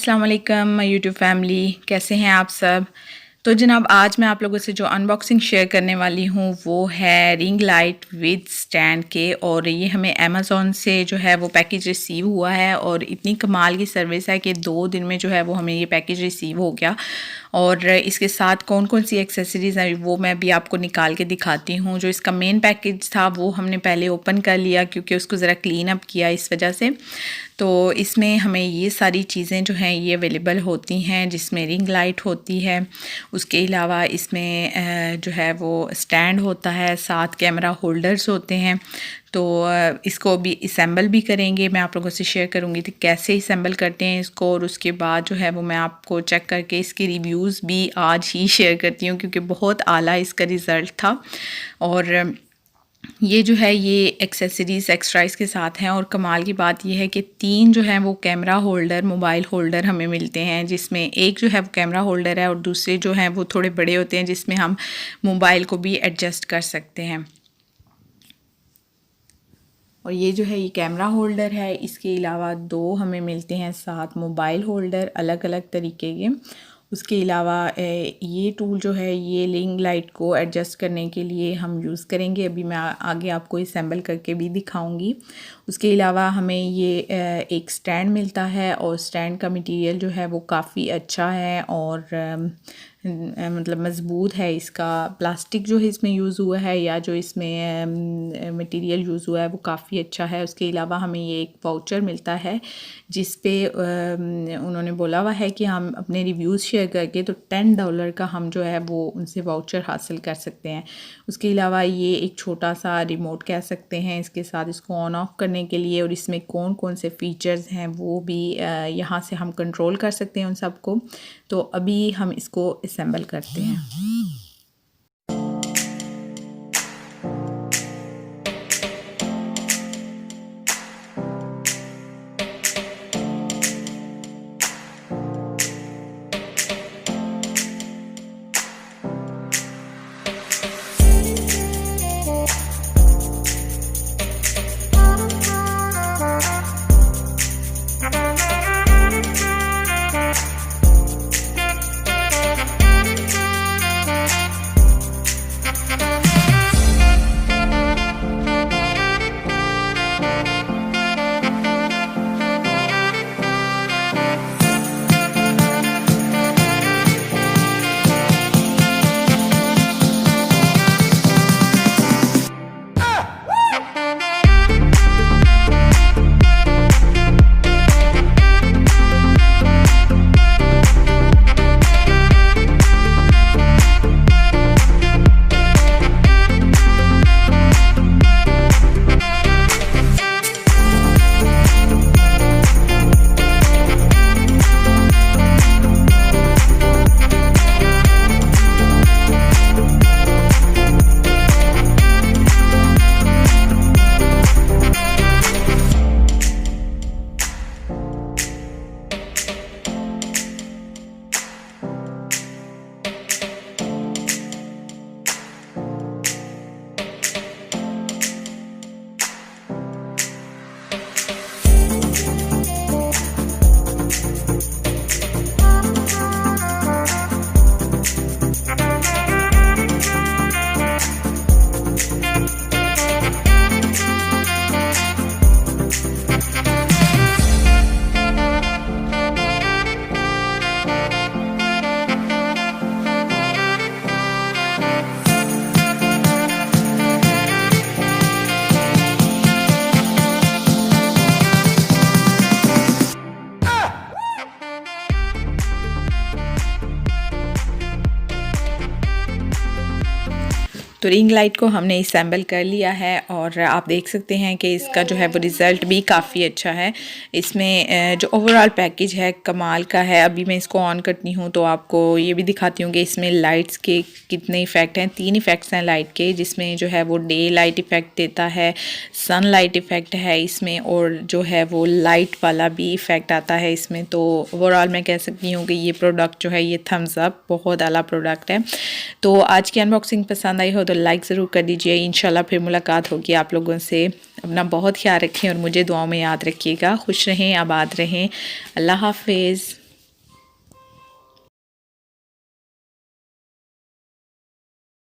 अस्सलाम वालेकुम YouTube family, कैसे हैं आप सब। तो जनाब आज मैं आप लोगों से जो अनबॉक्सिंग शेयर करने वाली हूँ वो है रिंग लाइट विद स्टैंड के। और ये हमें अमेज़ॉन से जो है वो पैकेज रिसीव हुआ है और इतनी कमाल की सर्विस है कि 2 दिन में जो है वो हमें ये पैकेज रिसीव हो गया। और इसके साथ कौन कौन सी एक्सेसरीज़ हैं वो मैं भी आपको निकाल के दिखाती हूँ। जो इसका मेन पैकेज था वो हमने पहले ओपन कर लिया क्योंकि उसको ज़रा क्लीन अप किया इस वजह से। तो इसमें हमें ये सारी चीज़ें जो हैं ये अवेलेबल होती हैं, जिसमें रिंग लाइट होती है। उसके अलावा इसमें जो है वो स्टैंड होता है, साथ कैमरा होल्डर्स होते हैं। तो इसको भी असेंबल भी करेंगे, मैं आप लोगों से शेयर करूँगी कि कैसे असेंबल करते हैं इसको। और उसके बाद जो है वो मैं आपको चेक करके इसके रिव्यूज़ भी आज ही शेयर करती हूँ क्योंकि बहुत आला इसका रिज़ल्ट था। और ये जो है ये एक्सेसरीज़ एक्स्ट्रा इसके साथ हैं। और कमाल की बात ये है कि 3 जो हैं वो कैमरा होल्डर, मोबाइल होल्डर हमें मिलते हैं, जिसमें एक जो है वो कैमरा होल्डर है और दूसरे जो हैं वो थोड़े बड़े होते हैं जिसमें हम मोबाइल को भी एडजस्ट कर सकते हैं। और ये जो है ये कैमरा होल्डर है। इसके अलावा 2 हमें मिलते हैं साथ मोबाइल होल्डर अलग अलग तरीके के। उसके अलावा ये टूल जो है ये रिंग लाइट को एडजस्ट करने के लिए हम यूज़ करेंगे, अभी मैं आगे आपको असेंबल करके भी दिखाऊंगी। उसके अलावा हमें ये एक स्टैंड मिलता है और स्टैंड का मटेरियल जो है वो काफ़ी अच्छा है और मतलब मज़बूत है। इसका प्लास्टिक जो है इसमें यूज़ हुआ है या जो इसमें मटेरियल यूज़ हुआ है वो काफ़ी अच्छा है। उसके अलावा हमें ये एक वाउचर मिलता है जिस पे उन्होंने बोला हुआ है कि हम अपने रिव्यूज़ शेयर करके तो $10 का हम जो है वो उनसे वाउचर हासिल कर सकते हैं। उसके अलावा ये एक छोटा सा रिमोट कह सकते हैं इसके साथ इसको ऑन ऑफ करने के लिए। और इसमें कौन कौन से फ़ीचर्स हैं वो भी यहाँ से हम कंट्रोल कर सकते हैं उन सबको। तो अभी हम इसको असेंबल करते हैं। तो रिंग लाइट को हमने असेंबल कर लिया है और आप देख सकते हैं कि इसका जो है वो रिज़ल्ट भी काफ़ी अच्छा है। इसमें जो ओवरऑल पैकेज है कमाल का है। अभी मैं इसको ऑन करती हूँ तो आपको ये भी दिखाती हूँ कि इसमें लाइट्स के कितने इफ़ेक्ट हैं। 3 इफ़ेक्ट्स हैं लाइट के, जिसमें जो है वो डे लाइट इफ़ेक्ट देता है, सन लाइट इफ़ेक्ट है इसमें, और जो है वो लाइट वाला भी इफ़ेक्ट आता है इसमें। तो ओवरऑल मैं कह सकती हूँ कि ये प्रोडक्ट जो है ये थम्स अप, बहुत आला प्रोडक्ट है। तो आज की अनबॉक्सिंग पसंद आई हो तो लाइक ज़रूर कर दीजिए। इंशाल्लाह फिर मुलाकात होगी आप लोगों से। अपना बहुत ख्याल रखें और मुझे दुआओं में याद रखिएगा। खुश रहें, आबाद रहें। अल्लाह हाफिज़।